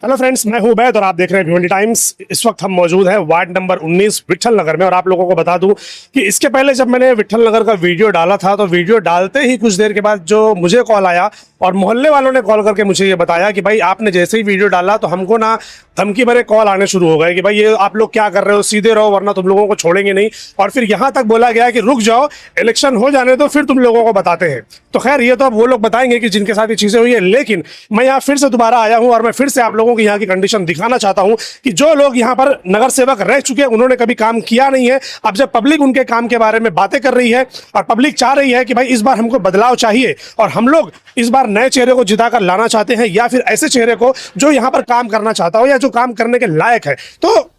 Hello friends, मैं हूं उबैद और आप देख रहे हैं भिवंडी टाइम्स। इस वक्त हम मौजूद हैं वार्ड नंबर 19 विट्ठल नगर में। और आप लोगों को बता दूं कि इसके पहले जब मैंने विट्ठल नगर का वीडियो डाला था तो वीडियो डालते ही कुछ देर के बाद जो मुझे कॉल आया और मोहल्ले वालों ने कॉल करके मुझे ये बताया कि भाई आपने जैसे ही वीडियो डाला तो हमको ना धमकी भरे कॉल आने शुरू हो गए कि भाई ये आप लोग क्या कर रहे हो, सीधे रहो वरना तुम लोगों को छोड़ेंगे नहीं। और फिर यहाँ तक बोला गया कि रुक जाओ, इलेक्शन हो जाने दो फिर तुम लोगों को बताते हैं। तो खैर ये तो अब वो लोग बताएंगे कि जिनके साथ ये चीजें हुई है, लेकिन मैं यहाँ फिर से दोबारा आया हूँ और मैं फिर से आप लोगों की यहाँ की कंडीशन दिखाना चाहता हूँ कि जो लोग यहाँ पर नगर सेवक रह चुके हैं उन्होंने कभी काम किया नहीं है। अब जब पब्लिक उनके काम के बारे में बातें कर रही है और पब्लिक चाह रही है कि भाई इस बार हमको बदलाव चाहिए और हम लोग इस बार नए चेहरे को जिताकर लाना चाहते हैं या फिर ऐसे चेहरे को जो यहाँ पर काम करना चाहता हो या जो काम करने के लायक है, तो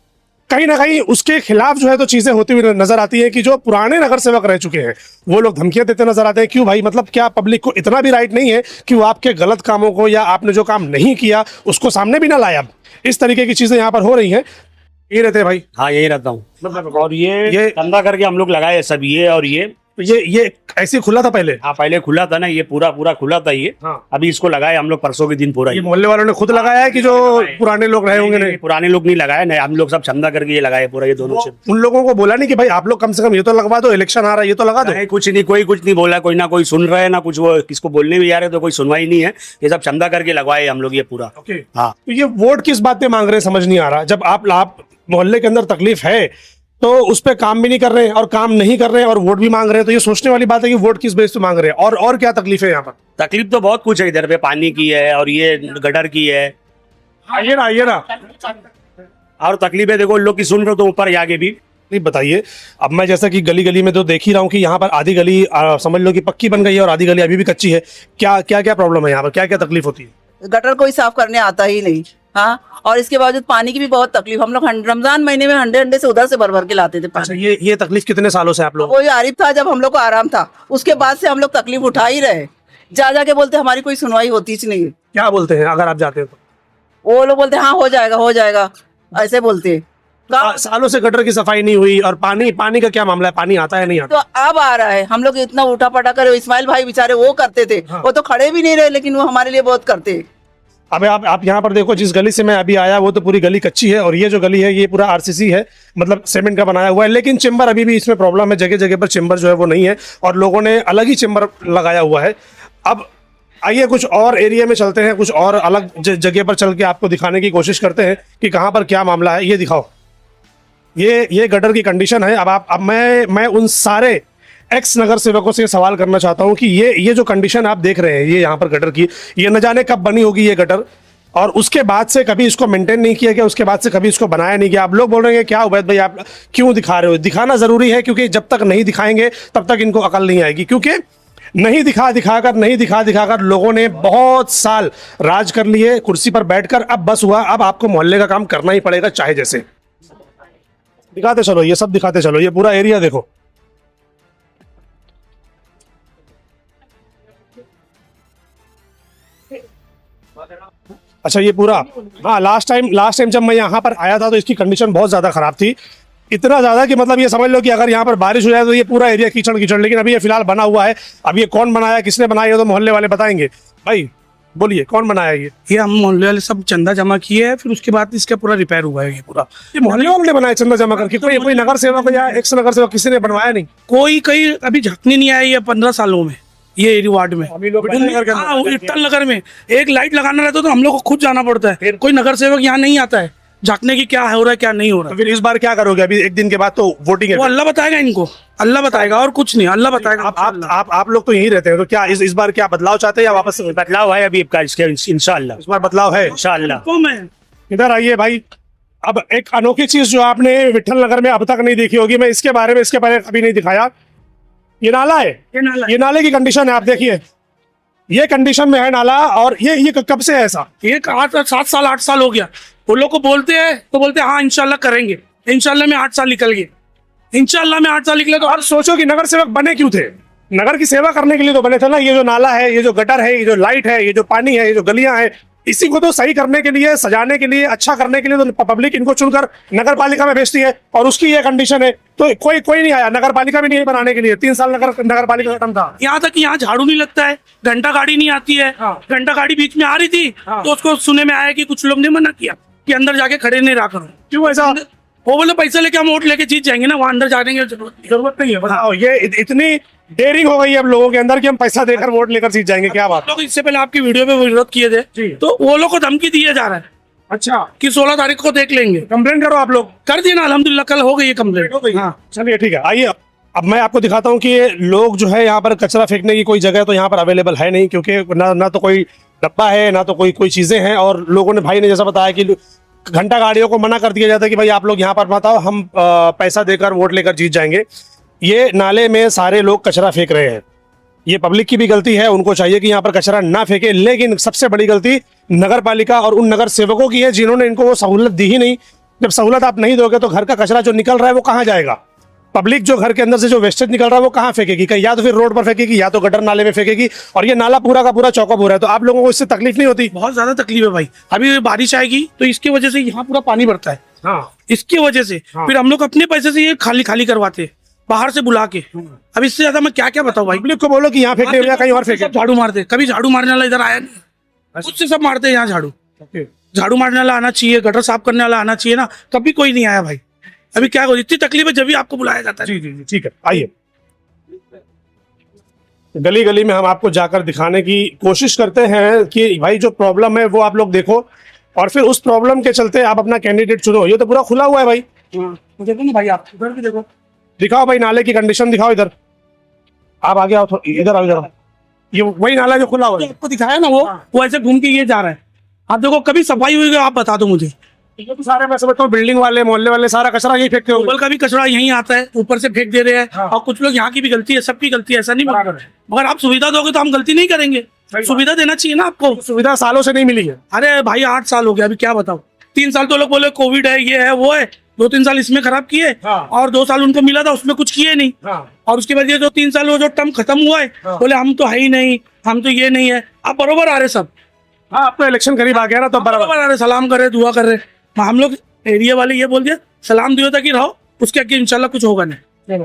कहीं ना कहीं उसके खिलाफ जो है तो चीजें होती हुई नजर आती है कि जो पुराने नगर सेवक रह चुके हैं वो लोग धमकियां देते नजर आते हैं। क्यों भाई, मतलब क्या पब्लिक को इतना भी राइट नहीं है कि वो आपके गलत कामों को या आपने जो काम नहीं किया उसको सामने भी ना लाया? इस तरीके की चीजें यहाँ पर हो रही हैं। ये रहते हैं भाई? हाँ, यही रहता हूँ। और ये धंधा करके हम लोग लगाए सब, ये और ये ऐसे ही खुला था पहले? हाँ, पहले खुला था ना, ये पूरा खुला था ये। हाँ। अभी इसको लगाए हम लोग परसों के दिन पूरा। ये मोहल्ले वालों ने खुद लगाया है कि जो पुराने लोग रहे होंगे? नहीं, पुराने लोग नहीं लगाए, नहीं हम लोग सब चंदा करके ये लगाए पूरा, ये दोनों से। उन लोगों को बोला नहीं कि भाई आप लोग कम से कम ये तो लगवा दो, इलेक्शन आ रहा है ये तो लगा दो? नहीं, कुछ नहीं, कोई कुछ नहीं बोला, कोई ना कोई सुन रहे हैं ना कुछ, वो किसको बोलने भी आ रहे तो कोई सुनवाई नहीं है। ये सब चंदा करके लगवाए हम लोग ये पूरा। हाँ, तो ये वोट किस बात पे मांग रहे हैं समझ नहीं आ रहा। जब आप मोहल्ले के अंदर तकलीफ है तो उस पे काम भी नहीं कर रहे हैं और काम नहीं कर रहे हैं और वोट भी मांग रहे हैं, तो ये सोचने वाली बात है कि वोट किस बेस पे मांग रहे हैं। और क्या तकलीफ है यहाँ पर? तकलीफ तो बहुत कुछ है, इधर पे पानी की है और ये गटर की है। आइए ना। और तकलीफ है देखो, लोग की सुन रहे हो तो ऊपर आगे भी नहीं बताइए। अब मैं जैसा कि गली गली में तो देख ही रहा हूँ कि यहाँ पर आधी गली समझ लो कि पक्की बन गई है और आधी गली अभी भी कच्ची है। क्या प्रॉब्लम है यहाँ पर, क्या क्या तकलीफ होती है? गटर कोई साफ करने आता ही नहीं। हाँ, और इसके बावजूद पानी की भी बहुत तकलीफ। हम लोग रमजान महीने में हंडे से उधर से भर के लाते थे पानी। अच्छा, ये तकलीफ कितने सालों से आप लोग? वो आरिफ था जब हम लोग को आराम था, उसके बाद से हम लोग तकलीफ उठा ही रहे। जा के बोलते हमारी कोई सुनवाई होती ही नहीं है। क्या बोलते हैं अगर आप जाते हैं तो? वो लोग बोलते हाँ हो जाएगा ऐसे बोलते हैं। सालों से गटर की सफाई नहीं हुई। और पानी का क्या मामला है? पानी आता है नहीं आता? तो अब आ रहा है। हम लोग इतना उठा पटा कर, इस्माइल भाई बेचारे वो करते थे। हाँ। वो तो खड़े भी नहीं रहे, लेकिन वो हमारे लिए बहुत करते। अब आप यहाँ पर देखो, जिस गली से मैं अभी आया वो तो पूरी गली कच्ची है और ये जो गली है ये पूरा आरसीसी है, मतलब सीमेंट का बनाया हुआ है। लेकिन चेम्बर अभी भी इसमें प्रॉब्लम है, जगह जगह पर चेम्बर जो है वो नहीं है और लोगों ने अलग ही चेम्बर लगाया हुआ है। अब आइए कुछ और एरिया में चलते हैं, कुछ और अलग जगह पर चल के आपको दिखाने की कोशिश करते हैं कि कहाँ पर क्या मामला है। ये दिखाओ, ये गटर की कंडीशन है। अब मैं उन सारे एक्स नगर सेवकों से सवाल करना चाहता हूं कि ये जो कंडीशन आप देख रहे हैं ये यहाँ पर गटर की, ये न जाने कब बनी होगी ये गटर, और उसके बाद से कभी इसको मेंटेन नहीं किया गया, उसके बाद से कभी इसको बनाया नहीं गया। आप लोग बोल रहे हैं क्या उबैद भाई आप क्यों दिखा रहे हो? दिखाना जरूरी है, क्योंकि जब तक नहीं दिखाएंगे तब तक इनको अकल नहीं आएगी। क्योंकि नहीं दिखाकर लोगों ने बहुत साल राज कर लिए कुर्सी पर बैठकर। अब बस हुआ, अब आपको मोहल्ले का काम करना ही पड़ेगा चाहे जैसे। दिखाते चलो, ये सब दिखाते चलो, ये पूरा एरिया देखो। अच्छा, ये पूरा, हाँ, लास्ट टाइम जब मैं यहाँ पर आया था तो इसकी कंडीशन बहुत ज़्यादा ख़राब थी। इतना ज़्यादा कि मतलब ये समझ लो कि अगर यहाँ पर बारिश हो जाए तो ये पूरा एरिया कीचड़। लेकिन अभी ये फिलहाल बना हुआ है। अब ये कौन बनाया, किसने बनाया, तो मोहल्ले वाले बताएंगे। भाई बोलिए, कौन बनाया ये हम मोहल्ले वाले सब चंदा जमा किए है, फिर उसके बाद इसका पूरा रिपेयर हुआ है। ये मोहल्ले वालों ने बनाया चंदा जमा करके? कोई नगर सेवक या एक्स नगर सेवक किसी ने बनवाया नहीं? कोई कहीं अभी झकने नहीं आया ये 15 सालों में ये एरिया वार्ड में। हाँ, विट्ठल नगर में एक लाइट लगाना रहता है तो हम लोग को खुद जाना पड़ता है। कोई नगर सेवक यहाँ नहीं आता है झांकने की क्या हो रहा है क्या नहीं हो रहा है। फिर इस बार क्या करोगे? अभी एक दिन के बाद तो वोटिंग है। वो अल्लाह बताएगा इनको, अल्लाह बताएगा और कुछ नहीं, अल्लाह बताएगा। आप लोग तो यहीं रहते हैं, तो क्या इस बार क्या बदलाव चाहते हैं या वापस? बदलाव है अभी इंशाल्लाह, इस बार बदलाव है इंशाल्लाह। इधर आइए भाई। अब एक अनोखी चीज जो आपने विट्ठल नगर में अब तक नहीं देखी होगी, मैं इसके बारे में इसके पहले कभी नहीं दिखाया। ये नाला है, ये नाले की कंडीशन है, आप देखिए ये कंडीशन में है नाला। और ये कब से है ऐसा? ये 8 साल हो गया। वो लोग को बोलते हैं तो बोलते हैं हाँ इंशाल्लाह करेंगे। इंशाल्लाह में 8 साल निकल गए। इंशाल्लाह में 8 साल निकले तो अब सोचो कि नगर सेवक बने क्यों थे? नगर की सेवा करने के लिए तो बने थे ना। ये जो नाला है, ये जो गटर है, ये जो लाइट है, ये जो पानी है, ये जो गलियां हैं, इसी को तो सही करने के लिए, सजाने के लिए, अच्छा करने के लिए तो पब्लिक इनको चुनकर नगर पालिका में भेजती है, और उसकी ये कंडीशन है। तो कोई नहीं आया, नगर पालिका भी नहीं बनाने के लिए। 3 साल नगर पालिका खत्म था। यहाँ तक कि यहाँ झाड़ू नहीं लगता है, घंटा गाड़ी नहीं आती है। घंटा गाड़ी बीच में आ रही थी तो उसको सुनने में आया कि कुछ लोग ने मना किया कि अंदर जाके खड़े नहीं रहा करो। क्यों ऐसा? वो बोले पैसा लेके हम वोट लेके जीत जाएंगे ना, वहाँ अंदर जाने की जरूरत नहीं है। बताओ, ये इतनी डेयरिंग हो गई है अब लोगों के अंदर कि हम पैसा देकर वोट लेकर जीत जाएंगे। क्या बात? लोग इससे पहले आपकी वीडियो पे विरोध किए थे, तो वो लोग को धमकी दिया जा रहा है अच्छा कि 16 तारीख को देख लेंगे। कंप्लेंट करो आप लोग। कर दिए ना, अल्हम्दुलिल्लाह कल हो गई है कंप्लेंट। हो गई। हाँ चलिए ठीक है, आइए अब मैं आपको दिखाता हूँ कि ये लोग जो है यहाँ पर कचरा फेंकने की कोई जगह तो यहाँ पर अवेलेबल है नहीं, क्योंकि ना तो कोई डब्बा है, ना तो कोई चीजें हैं। और लोगों ने, भाई ने जैसा बताया कि घंटा गाड़ियों को मना कर दिया जाता है कि भाई आप लोग यहाँ पर मत आओ, हम पैसा देकर वोट लेकर जीत जाएंगे। ये नाले में सारे लोग कचरा फेंक रहे हैं। ये पब्लिक की भी गलती है, उनको चाहिए कि यहाँ पर कचरा ना फेंके। लेकिन सबसे बड़ी गलती नगर पालिका और उन नगर सेवकों की है जिन्होंने इनको वो सहूलत दी ही नहीं। जब सहूलत आप नहीं दोगे तो घर का कचरा जो निकल रहा है वो कहाँ जाएगा? पब्लिक जो घर के अंदर से जो वेस्टेज निकल रहा है वो कहाँ फेंकेगी? कहीं या तो फिर रोड पर फेंकेगी, या तो गटर नाले में फेंकेगी, और ये नाला पूरा का पूरा चौकअप हो रहा है। तो आप लोगों को इससे तकलीफ नहीं होती? बहुत ज्यादा तकलीफ है भाई। अभी बारिश आएगी तो इसकी वजह से यहाँ पूरा पानी बढ़ता है। हाँ, इसकी वजह से फिर हम लोग अपने पैसे से ये खाली करवाते हैं बाहर से बुला के। अब इससे ज्यादा मैं क्या बताऊं भाई। पब्लिक को बोलो कि यहाँ फेंकने या कहीं और फेंके। सब झाड़ू मारते, कभी झाड़ू मारने वाला इधर आया नहीं, खुद से सब मारते हैं यहाँ झाड़ू। झाड़ू मारने वाला आना चाहिए, गटर साफ करने वाला आना चाहिए ना, कभी कोई नहीं आया भाई। अभी क्या करो, इतनी तकलीफ है जब भी आपको बुलाया जाता है। जी जी जी ठीक है, आइए गली गली में हम आपको जाकर दिखाने की कोशिश करते हैं कि भाई जो प्रॉब्लम है वो आप लोग देखो, और फिर उस प्रॉब्लम के चलते आप अपना कैंडिडेट चुनो। ये तो पूरा खुला हुआ है भाई। देखो ना भाई, आप इधर भी देखो, दिखाओ भाई नाले की कंडीशन दिखाओ। इधर आप आगे आओ, इधर आओ, इधर आओ। ये वही नाला जो खुला हुआ है, आपको दिखाया ना वो ऐसे घूम के ये जा रहा है। आप देखो कभी सफाई हुई आप बता दो मुझे। ये तो सारे मैं समझता हूँ बिल्डिंग वाले, मोहल्ले वाले सारा कचरा यही फेंकते हो। ऊपर का भी कचरा यहीं आता है, ऊपर से फेंक दे रहे हैं। और कुछ लोग यहाँ की भी गलती है, सबकी गलती है, ऐसा नहीं बोल रहे। मगर आप सुविधा दोगे तो हम गलती नहीं करेंगे। सुविधा देना चाहिए ना आपको। सुविधा सालों से नहीं मिली है। अरे भाई 8 साल हो गया, अभी क्या बताओ। 3 साल तो लोग बोले कोविड है, ये है, वो है। 2-3 साल इसमें खराब किए, और 2 साल उनको मिला था उसमें कुछ किए नहीं। और उसके बाद ये जो 3 साल वो जो टर्म खत्म हुआ है, बोले हम तो है ही नहीं, हम तो ये नहीं है। अब बरोबर आ रहे सब। हाँ, अब तो इलेक्शन करीब आ गया ना, तो बराबर आ रहे, सलाम कर रहे, दुआ कर रहे। हम लोग एरिया वाले ये बोल दिया सलाम दियो तक ही रहो, उसके आगे इंशाल्लाह कुछ होगा नहीं।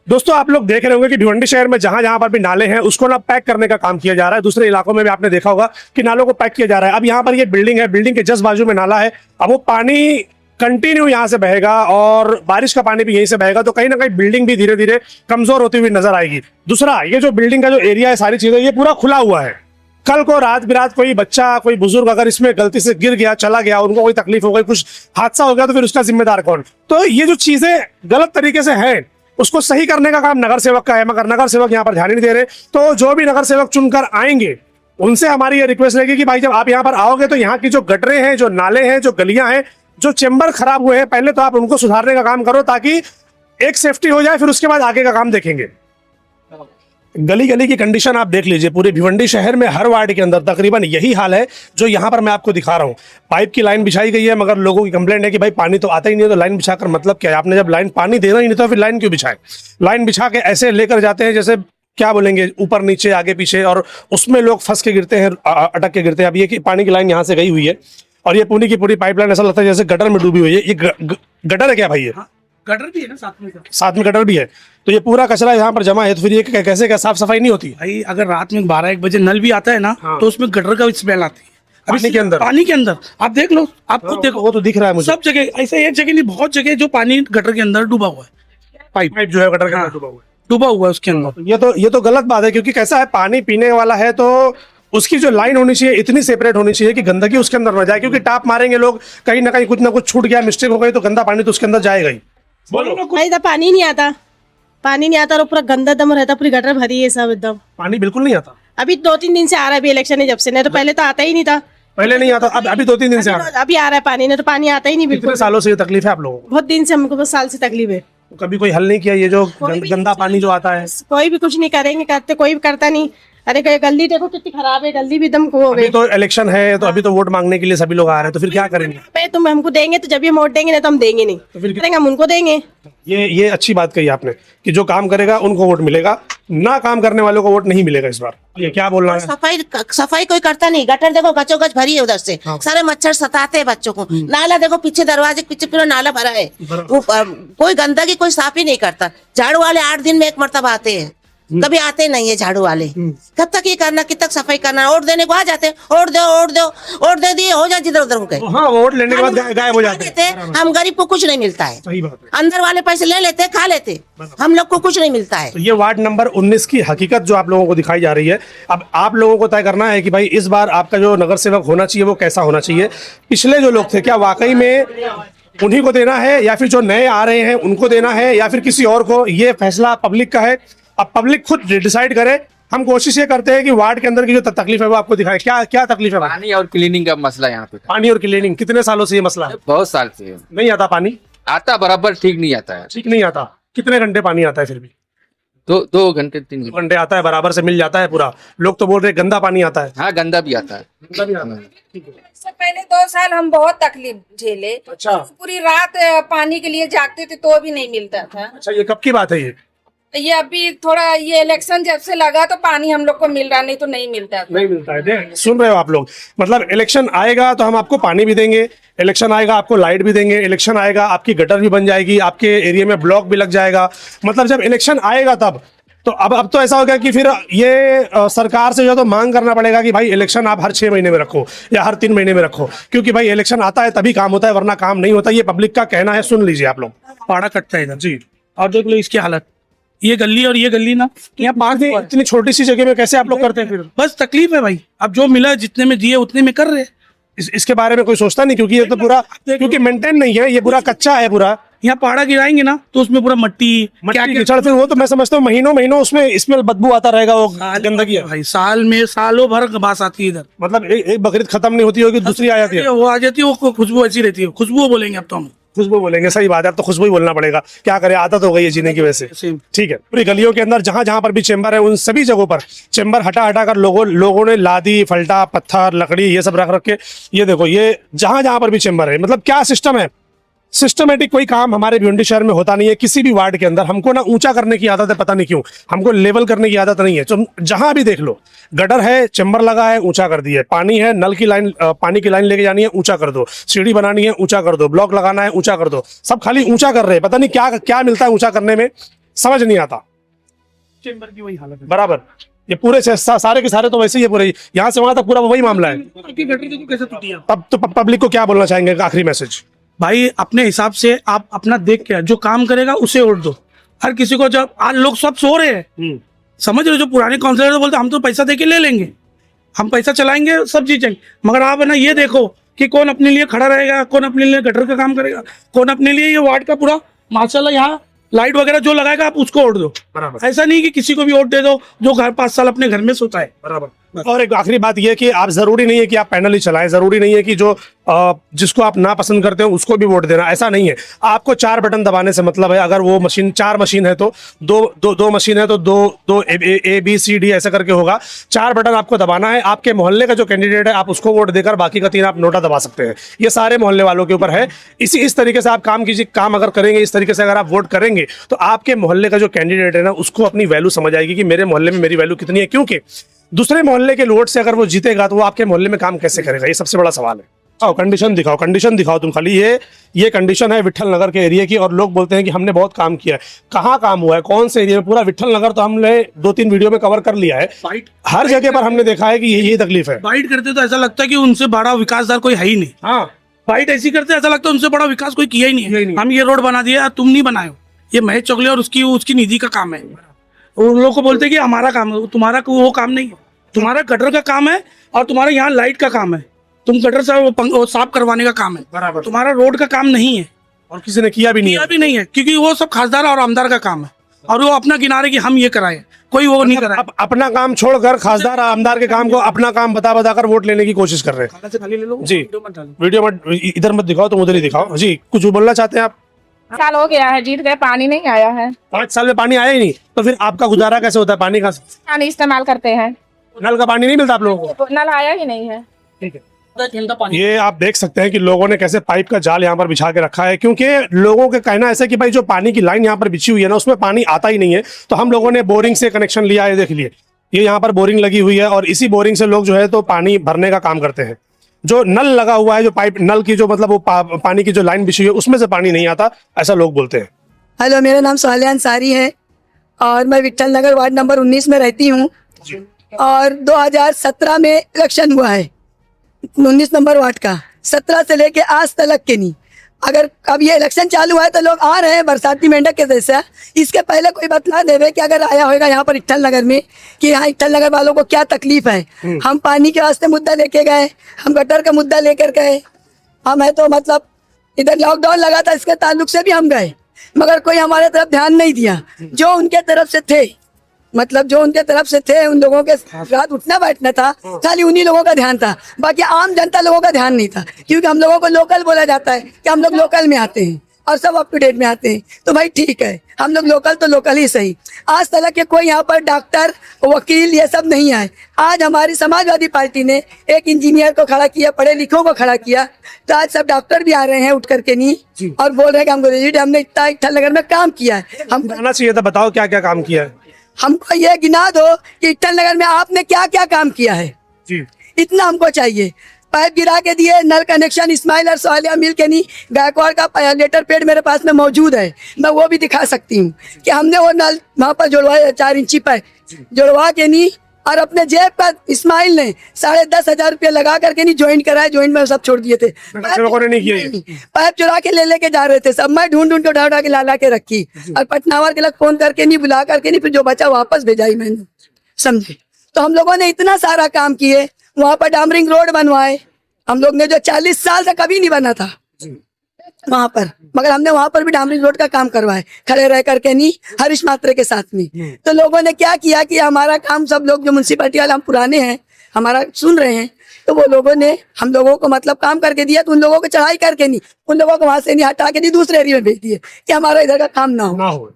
दोस्तों आप लोग देख रहे होंगे कि भिवंडी शहर में जहां जहां पर भी नाले हैं उसको ना पैक करने का काम किया जा रहा है। दूसरे इलाकों में भी आपने देखा होगा कि नालों को पैक किया जा रहा है। अब यहाँ पर ये बिल्डिंग है, बिल्डिंग के जस्ट बाजू में नाला है। अब वो पानी कंटिन्यू यहाँ से बहेगा और बारिश का पानी भी यहीं से बहेगा, तो कहीं ना कहीं बिल्डिंग भी धीरे धीरे कमजोर होती हुई नजर आएगी। दूसरा, ये जो बिल्डिंग का जो एरिया है, सारी चीजें ये पूरा खुला हुआ है। कल को रात बिरात कोई बच्चा, कोई बुजुर्ग अगर इसमें गलती से गिर गया, चला गया, उनको कोई तकलीफ हो गई, कुछ हादसा हो गया, तो फिर उसका जिम्मेदार कौन? तो ये जो चीजें गलत तरीके से हैं उसको सही करने का काम नगर सेवक का है, मगर नगर सेवक यहाँ पर ध्यान नहीं दे रहे। तो जो भी नगर सेवक चुनकर आएंगे उनसे हमारी ये रिक्वेस्ट रहेगी कि भाई जब आप यहाँ पर आओगे तो यहाँ की जो गटरें हैं, जो नाले हैं, जो गलियां हैं, जो चेंबर खराब हुए हैं, पहले तो आप उनको सुधारने का काम करो, ताकि एक सेफ्टी हो जाए, फिर उसके बाद आगे का काम देखेंगे। गली गली की कंडीशन आप देख लीजिए, पूरे भिवंडी शहर में हर वार्ड के अंदर तकरीबन यही हाल है जो यहाँ पर मैं आपको दिखा रहा हूँ। पाइप की लाइन बिछाई गई है, मगर लोगों की कंप्लेंट है कि भाई पानी तो आता ही नहीं है, तो लाइन बिछाकर मतलब क्या है? आपने जब लाइन पानी देना ही नहीं तो फिर लाइन क्यों बिछाए? लाइन बिछा के ऐसे लेकर जाते हैं जैसे क्या बोलेंगे, ऊपर नीचे आगे पीछे, और उसमें लोग फंस के गिरते हैं, अटक के गिरते हैं। अब ये कि पानी की लाइन यहाँ से गई हुई है और ये पूरी की पूरी पाइपलाइन ऐसा लगता है जैसे गटर में डूबी हुई है। ये गटर है क्या भाई? ये गटर भी है ना साथ में गटर भी है, तो ये पूरा कचरा यहाँ पर जमा है, तो फिर ये कैसे क्या साफ सफाई नहीं होती? भाई अगर रात में 12-1 बजे नल भी आता है ना, तो उसमें गटर का स्मेल आती है। पानी के अंदर आप देख लो, आप खुद देखो, वो तो दिख रहा है मुझे। सब जगह ऐसे, एक जगह नहीं, बहुत जगह जो पानी गटर के अंदर डूबा हुआ है। पाइप जो है गटर के अंदर डूबा हुआ है उसके अंदर। ये तो गलत बात है, क्योंकि कैसा है, पानी पीने वाला है तो उसकी जो लाइन होनी चाहिए इतनी सेपरेट होनी चाहिए कि गंदगी उसके अंदर न जाए। क्योंकि टाप मारेंगे लोग, कहीं ना कहीं कुछ ना कुछ छूट गया, मिस्टेक हो गई, तो गंदा पानी तो उसके अंदर जाएगा ही। बोलो भाई इधर पानी नहीं आता और पूरा गंदा दम रहता, पूरी गटर भरी है सब एकदम। पानी बिल्कुल नहीं आता। अभी 2-3 दिन से आ रहा है, अभी इलेक्शन है जब से, नहीं तो पहले तो आता ही नहीं था। पहले नहीं आता, अभी 2-3 दिन से आ रहा है। अभी आ रहा है पानी, नहीं तो पानी आता ही नहीं बिल्कुल। कितने सालों से ये तकलीफ है आप लोगों को? बहुत दिन से, हमको बहुत साल से तकलीफ है। कभी कोई हल नहीं किया ये जो गंदा पानी जो आता है? कोई भी कुछ नहीं करेंगे, करते कोई भी करता नहीं। अरे गली देखो कितनी खराब है, गली भी एकदम हो अभी गई। तो इलेक्शन है, तो अभी तो वोट मांगने के लिए सभी लोग आ रहे हैं, तो फिर क्या करेंगे? तुम हमको देंगे तो जब ये वोट देंगे, नहीं तो हम देंगे नहीं। तो फिर करेंगे हम उनको देंगे। ये अच्छी बात कही आपने कि जो काम करेगा उनको वोट मिलेगा, ना काम करने वालों को वोट नहीं मिलेगा इस बार। ये क्या बोलना है? सफाई कोई करता नहीं। गटर देखो गचोगच भरी है उधर से, सारे मच्छर सताते हैं बच्चों को। नाला देखो पीछे, दरवाजे के पीछे पूरा नाला भरा है। वो कोई गंदगी कोई साफ ही नहीं करता। झाड़ू वाले 8 दिन में एक मरतबा आते हैं, कभी आते नहीं है झाड़ू वाले। कब तक ये करना, कित तक सफाई करना? वोट देने को आ जाते, वोट दो वोट दे दिए, हो जाए जिधर उधर हो गए। हाँ, वोट लेने के बाद गायब हो जाते हैं। हम गरीब को कुछ नहीं मिलता है। सही बात है। अंदर वाले पैसे ले लेते, खा लेते, हम लोग को कुछ नहीं मिलता है। तो ये वार्ड नंबर 19 की हकीकत जो आप लोगों को दिखाई जा रही है। अब आप लोगों को तय करना है कि भाई इस बार आपका जो नगर सेवक होना चाहिए वो कैसा होना चाहिए। पिछले जो लोग थे, क्या वाकई में उन्हीं को देना है, या फिर जो नए आ रहे हैं उनको देना है, या फिर किसी और को? ये फैसला पब्लिक का है। अब पब्लिक खुद डिसाइड करे। हम कोशिश ये करते हैं कि वार्ड के अंदर की जो तकलीफ है वो आपको दिखाएं। क्या क्या तकलीफ है? पानी और क्लीनिंग का मसला यहाँ पे। पानी और क्लीनिंग कितने सालों से ये मसला है? बहुत साल से है। नहीं आता पानी? आता बराबर ठीक नहीं आता है। ठीक नहीं आता। कितने घंटे पानी आता है? फिर भी 2 घंटे 3 घंटे। घंटे आता है, बराबर से मिल जाता है पूरा। लोग तो बोल रहे हैं गंदा पानी आता है। हाँ, गंदा भी आता है। गंदा भी आता है। ठीक है। इससे पहले 2 साल हम बहुत तकलीफ झेले। अच्छा। पूरी रात पानी के लिए जागते थे तो भी नहीं मिलता था। अच्छा, ये कब की बात है? ये अभी थोड़ा ये इलेक्शन जब से लगा तो पानी हम लोग को मिल रहा, नहीं तो नहीं मिलता था। नहीं मिलता है। सुन रहे हो आप लोग? मतलब इलेक्शन आएगा तो हम आपको पानी भी देंगे, इलेक्शन आएगा आपको लाइट भी देंगे, इलेक्शन आएगा आपकी गटर भी बन जाएगी, आपके एरिया में ब्लॉक भी लग जाएगा। मतलब जब इलेक्शन आएगा तब तो अब तो ऐसा हो गया कि फिर ये सरकार से जो तो मांग करना पड़ेगा कि भाई इलेक्शन आप हर 6 महीने में रखो या हर 3 महीने में रखो, क्योंकि भाई इलेक्शन आता है तभी काम होता है, वरना काम नहीं होता। ये पब्लिक का कहना है, सुन लीजिए आप लोग। पाड़ा कटता है इधर जी। और देख लो इसकी हालत। ये गली और ये गली ना, यहाँ पास में इतनी छोटी सी जगह में कैसे आप लोग करते हैं फिर? बस तकलीफ है भाई। अब जो मिला जितने में दिए उतने में कर रहे। इसके बारे में कोई सोचता नहीं, क्योंकि ये तो पूरा क्योंकि मेंटेन नहीं है, ये पूरा कच्चा है पूरा। यहाँ पहाड़ा गिराएंगे ना तो उसमें पूरा मट्टी क्या कीचड़, फिर वो तो मैं समझता हूँ महीनों उसमें इसमें बदबू आता रहेगा, वो गंदगी है भाई। साल में सालों भर बास आती है इधर। मतलब एक बकरीद खत्म नहीं होती होगी, दूसरी आ जाती है। वो आ जाती है, वो खुशबू ऐसी रहती है। खुशबू बोलेंगे अब तो हम। खुशबू बोलेंगे, सही बात है। अब तो खुशबू ही बोलना पड़ेगा, क्या करें, आदत हो गई है जीने की वजह से। ठीक है। पूरी गलियों के अंदर जहां जहां पर भी चेंबर है, उन सभी जगहों पर चेंबर हटा कर लोगों ने लादी, फल्टा, पत्थर, लकड़ी ये सब रख के, ये देखो, ये जहां जहां पर भी चेंबर है। मतलब क्या सिस्टम है? सिस्टमेटिक कोई काम हमारे भिवंडी शहर में होता नहीं है किसी भी वार्ड के अंदर। हमको ना ऊंचा करने की आदत है, पता नहीं क्यों हमको लेवल करने की आदत नहीं है। तो जहां भी देख लो, गटर है, चेंबर लगा है, ऊंचा कर दिए। पानी है, नल की लाइन, पानी की लाइन लेके जानी है, ऊंचा कर दो। सीढ़ी बनानी है, ऊंचा कर दो। ब्लॉक लगाना है, ऊंचा कर दो। सब खाली ऊंचा कर रहे हैं, पता नहीं क्या क्या मिलता है ऊंचा करने में, समझ नहीं आता। चेंबर की वही हालत है बराबर। ये पूरे सारे के सारे तो वैसे ही है, पूरे यहाँ से वहां तक पूरा वही मामला है। कैसे टूटी है? तब तो पब्लिक को क्या बोलना चाहेंगे? आखिरी मैसेज भाई, अपने हिसाब से आप अपना देख के जो काम करेगा उसे वोट दो। हर किसी को, जब आज लोग सब सो रहे हैं, समझ रहे हो, जो पुराने काउंसलर तो बोलते हम तो पैसा देके ले लेंगे, हम पैसा चलाएंगे, सब चीजें। मगर आप है ना ये देखो कि कौन अपने लिए खड़ा रहेगा, कौन अपने लिए गटर का काम करेगा, कौन अपने लिए ये वार्ड का पूरा माशाल्लाह यहाँ लाइट वगैरह जो लगाएगा आप उसको वोट दो। बराबर। ऐसा नहीं कि किसी को भी वोट दे दो जो 5 साल अपने घर में सोता है। बराबर। और एक आखिरी बात यह कि आप जरूरी नहीं है कि आप पैनल ही चलाएं, जरूरी नहीं है कि जो जिसको आप ना पसंद करते हो उसको भी वोट देना, ऐसा नहीं है। आपको 4 बटन दबाने से मतलब है। अगर वो मशीन 4 मशीन है तो दो मशीन है तो दो ABCD ऐसा करके होगा। 4 बटन आपको दबाना है। आपके मोहल्ले का जो कैंडिडेट है आप उसको वोट देकर बाकी का 3 आप नोटा दबा सकते हैं। ये सारे मोहल्ले वालों के ऊपर है। इस तरीके से आप काम कीजिए। काम अगर करेंगे इस तरीके से, अगर आप वोट करेंगे तो आपके मोहल्ले का जो कैंडिडेट है ना उसको अपनी वैल्यू समझ आएगी कि मेरे मोहल्ले में मेरी वैल्यू कितनी है। क्योंकि दूसरे मोहल्ले के वोट से अगर वो जीतेगा तो वो आपके मोहल्ले में काम कैसे करेगा? ये सबसे बड़ा सवाल है। आओ कंडीशन दिखाओ तुम खाली। ये कंडीशन है विट्ठल नगर के एरिया की, और लोग बोलते हैं कि हमने बहुत काम किया है। कहाँ काम हुआ है? कौन से एरिया में? पूरा विट्ठल नगर तो हमने 2-3 वीडियो में कवर कर लिया है। हर जगह पर हमने देखा है कि यही तकलीफ है। बाइट करते तो ऐसा लगता है कि उनसे बड़ा विकासदार कोई है ही नहीं। हाँ, बाइट ऐसी करते ऐसा लगता है उनसे बड़ा विकास कोई किया ही नहीं है। हम ये रोड बना दिया, तुम नहीं बनाए हो। ये महेश चौगले और उसकी निधि का काम है। उन लोगों को बोलते हैं कि हमारा काम है, तुम्हारा वो काम नहीं है। तुम्हारा गटर का काम है और तुम्हारा यहाँ लाइट का काम है। तुम गटर से साफ करवाने का काम है, बराबर। तुम्हारा रोड का काम नहीं है और किसी ने किया भी नहीं है, क्योंकि वो सब खासदार और आमदार का काम है। और वो अपना किनारे की हम ये कराए, कोई वो नहीं कराए। अपना काम छोड़कर खासदार आमदार के काम को अपना काम बता कर वोट लेने की कोशिश कर रहे हैं। खाली ले लो जी, वीडियो मत इधर मत दिखाओ, तुम उधर ही दिखाओ। जी, कुछ बोलना चाहते हैं आप? साल हो गया है, जीत गए, पानी नहीं आया है। 5 साल में पानी आया ही नहीं, तो फिर आपका गुजारा कैसे होता है? पानी का पानी इस्तेमाल करते हैं, नल का पानी नहीं मिलता आप लोगों को? नल आया ही नहीं है। ठीक है, ये आप देख सकते हैं कि लोगों ने कैसे पाइप का जाल यहाँ पर बिछा के रखा है, क्योंकि लोगों का कहना ऐसा है कि भाई जो पानी की लाइन यहाँ पर बिछी हुई है ना, उसमें पानी आता ही नहीं है। तो हम लोगों ने बोरिंग से कनेक्शन लिया है। देख लिए, ये यहाँ पर बोरिंग लगी हुई है और इसी बोरिंग से लोग जो है तो पानी भरने का काम करते हैं। जो नल लगा हुआ है, जो पाइप नल की जो मतलब वो पानी की जो लाइन बिछी हुई है, उसमें से पानी नहीं आता, ऐसा लोग बोलते हैं। हेलो, मेरा नाम सोहालिया अंसारी है और मैं विट्ठल नगर वार्ड नंबर 19 में रहती हूँ। और 2017 में इलेक्शन हुआ है 19 नंबर वार्ड का, 17 से लेके आज तक के नहीं। अगर अब ये इलेक्शन चालू है तो लोग आ रहे हैं बरसाती मेंढक के जैसा। इसके पहले कोई बतला देवे कि अगर आया होगा यहाँ पर विट्ठल नगर में कि यहाँ विट्ठल नगर वालों को क्या तकलीफ है। हम पानी के वास्ते मुद्दा लेके गए, हम गटर का मुद्दा लेकर गए, हम है तो मतलब इधर लॉकडाउन लगा था, इसके ताल्लुक से भी हम गए, मगर कोई हमारे तरफ ध्यान नहीं दिया। जो उनके तरफ से थे, मतलब जो उनके तरफ से थे, उन लोगों के रात उठना बैठना था, खाली उन्हीं लोगों का ध्यान था, बाकी आम जनता लोगों का ध्यान नहीं था। क्योंकि हम लोगों को लोकल बोला जाता है कि हम लोग लोकल में आते हैं और सब अप टू डेट में आते हैं। तो भाई ठीक है, हम लोग लोकल तो लोकल ही सही। आज तक के कोई यहाँ पर डॉक्टर वकील ये सब नहीं आए। आज हमारी समाजवादी पार्टी ने एक इंजीनियर को खड़ा किया, पढ़े लिखों को खड़ा किया, तो आज सब डॉक्टर भी आ रहे हैं उठ करके नहीं और बोल रहे हैं कि हमको हमने इतना विट्ठल नगर में काम किया है। हम आना चाहिए था, बताओ क्या क्या काम किया है। हमको ये गिना दो कि विट्ठल नगर में आपने क्या क्या काम किया है जी, इतना हमको चाहिए। पाइप गिरा के दिए, नल कनेक्शन इस्माइल और सोहालिया मिल के नहीं, गायकवाड़ का लेटर पेड मेरे पास में मौजूद है, मैं वो भी दिखा सकती हूँ कि हमने वो नल वहाँ पर जुड़वाए 4 इंची पाइप जुड़वा के नहीं, और अपने जेब का इस्माइल ने 10,500 रुपये लगा करके नहीं ज्वाइन कराए, ज्वाइन में सब छोड़ दिए थे। लोगों ने नहीं किया ये। पाइप चुरा के ले लेके जा रहे थे सब, मैं ढूंढ ढूंढ के उठा के ला के रखी और पटनावर के लग फोन करके नहीं, बुला करके नहीं, फिर जो बचा वापस भेजाई मैंने, समझे। तो हम लोगों ने इतना सारा काम किए, वहाँ पर डामरिंग रोड बनवाए हम लोग ने, जो 40 साल से कभी नहीं बना था वहाँ पर, मगर हमने वहाँ पर भी डामरिंग रोड का काम करवाए, खड़े रह करके नहीं, हरीश मात्रे के साथ में। तो लोगों ने क्या किया कि हमारा काम, सब लोग जो म्यूनसिपैलिटी वाले हम पुराने हैं, हमारा सुन रहे हैं, तो वो लोगों ने हम लोगों को मतलब काम करके दिया। तो उन लोगों को चढ़ाई करके नहीं, उन लोगों को वहां से नहीं हटा के नहीं, दूसरे एरिया में भेज दिए कि हमारा इधर का काम ना हो।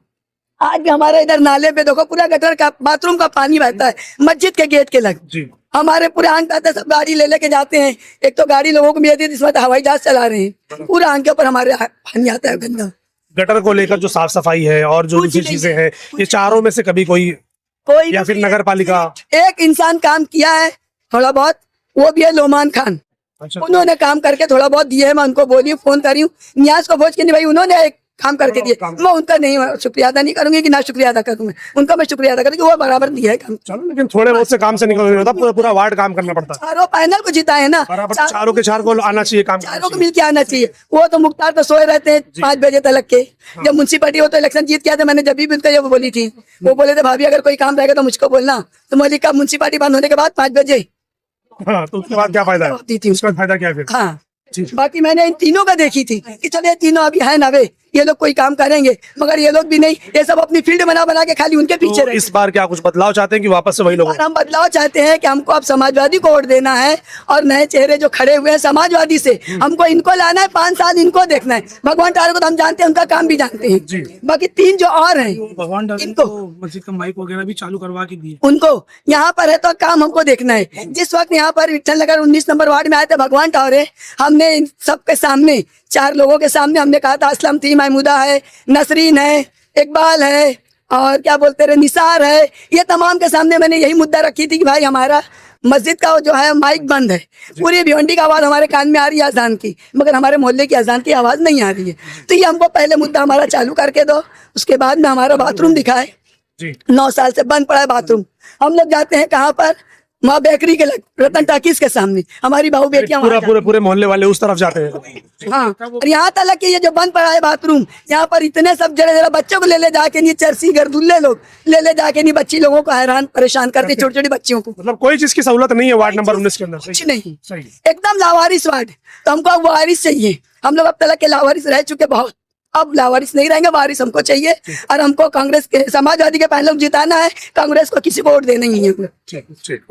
आज भी हमारे इधर नाले पे देखो पूरा गटर का, बाथरूम का पानी बहता है मस्जिद के गेट के लग। हमारे पूरे आंग पे सब गाड़ी ले लेके जाते हैं। एक तो गाड़ी लोगों को मिल जाती है, इसमें तो हवाई जहाज चला रहे हैं, पूरा आंग के ऊपर हमारे पानी आता है गंदा। गटर को लेकर जो साफ सफाई है और जो दूसरी चीजें हैं, ये चारों में से कभी कोई या फिर नगर पालिका, एक इंसान काम किया है थोड़ा बहुत, वो भी है लोमान खान। अच्छा। उन्होंने काम करके थोड़ा बहुत दिए है, मैं उनको बोली, फोन करी हूँ न्याज को खोज के नहीं, भाई उन्होंने एक काम करके दिए, मैं उनका नहीं शुक्रिया अदा नहीं करूंगी कि ना शुक्रिया अदा करूंगा, उनका मैं शुक्रिया अदा करूंगी, वो बराबर दिया है काम। चलो, लेकिन थोड़े बहुत से काम से निकल नहीं होता, पूरा वार्ड काम करना पड़ता है। चारों पैनल को जिता है ना, बराबर चारों के चार को आना चाहिए, काम चारों को मिलके आना चाहिए। वो तो मुख्तार तो सोए रहते हैं 5 बजे तक के, जब म्यूनसिपैलिटी वो तो इलेक्शन जीत गया था, मैंने जब भी उनका ये बोली थी, वो बोले थे भाभी अगर कोई काम रहेगा तो मुझको बोलना, तो मैं लिखा म्यूनसिपैलिटी बंद होने के बाद 5 बजे। हाँ, तो उसके बाद क्या फायदा है, उसका फायदा क्या है फिर? हाँ, बाकी मैंने इन तीनों का देखी थी कि चलो ये तीनों अभी है ना, वे ये लोग कोई काम करेंगे, मगर ये लोग भी नहीं, ये सब अपनी फील्ड बना के खाली उनके पीछे रहे। इस बार क्या कुछ बदलाव चाहते हैं कि वापस से वही लोग? हम बदलाव चाहते हैं कि हमको अब समाजवादी को वोट देना है और नए चेहरे जो खड़े हुए हैं समाजवादी से, हमको इनको लाना है, 5 साल इनको देखना है। भगवान टार को तो हम जानते हैं, उनका काम भी जानते हैं, बाकी 3 जो और हैं भगवान इनको मस्जिद का माइक वगैरह भी चालू करवा के दिए, उनको यहाँ पर है तो काम हमको देखना है। जिस वक्त यहाँ पर विट्ठल नगर 19 नंबर वार्ड में आए थे भगवान टावरे, हमने इन सबके सामने, 4 लोगों के सामने हमने कहा था, असलम थी, महमूदा है, नसरीन है, इकबाल है और क्या बोलते रहे निसार है, ये तमाम के सामने मैंने यही मुद्दा रखी थी कि भाई हमारा मस्जिद का जो है माइक बंद है, पूरी भिवंडी का आवाज हमारे कान में आ रही है अजान की, मगर हमारे मोहल्ले की अजान की आवाज नहीं आ रही है। तो ये हमको पहले मुद्दा हमारा चालू करके दो, उसके बाद में हमारा बाथरूम दिखाए। 9 साल से बंद पड़ा है बाथरूम। हम लोग जाते हैं कहाँ पर, माँ बेकरी के लग, रतन टाकीज के सामने, हमारी बहू बेटियां पूरे मोहल्ले वाले उस तरफ जाते हैं। हाँ, और यहाँ तक कि ये जो बंद पड़ा है बाथरूम, यहाँ पर इतने सब जरा बच्चों को ले जाके नहीं, चरसी गर्दुल्ले लोग ले जाके नहीं, बच्ची लोगों को हैरान परेशान करते, छोटी छोटी बच्चियों को। मतलब कोई चीज की सहूलत नहीं है वार्ड नंबर 19 के अंदर? कुछ नहीं, एकदम लावारिस वार्ड। तो हमको अब वारिस चाहिए, हम लोग अब तक के लावारिस रह चुके बहुत, अब लावारिस नहीं रहेंगे, वारिस हमको चाहिए। और हमको कांग्रेस के, समाजवादी के पहले जिताना है, कांग्रेस को किसी को वोट देना ही है। ठीक।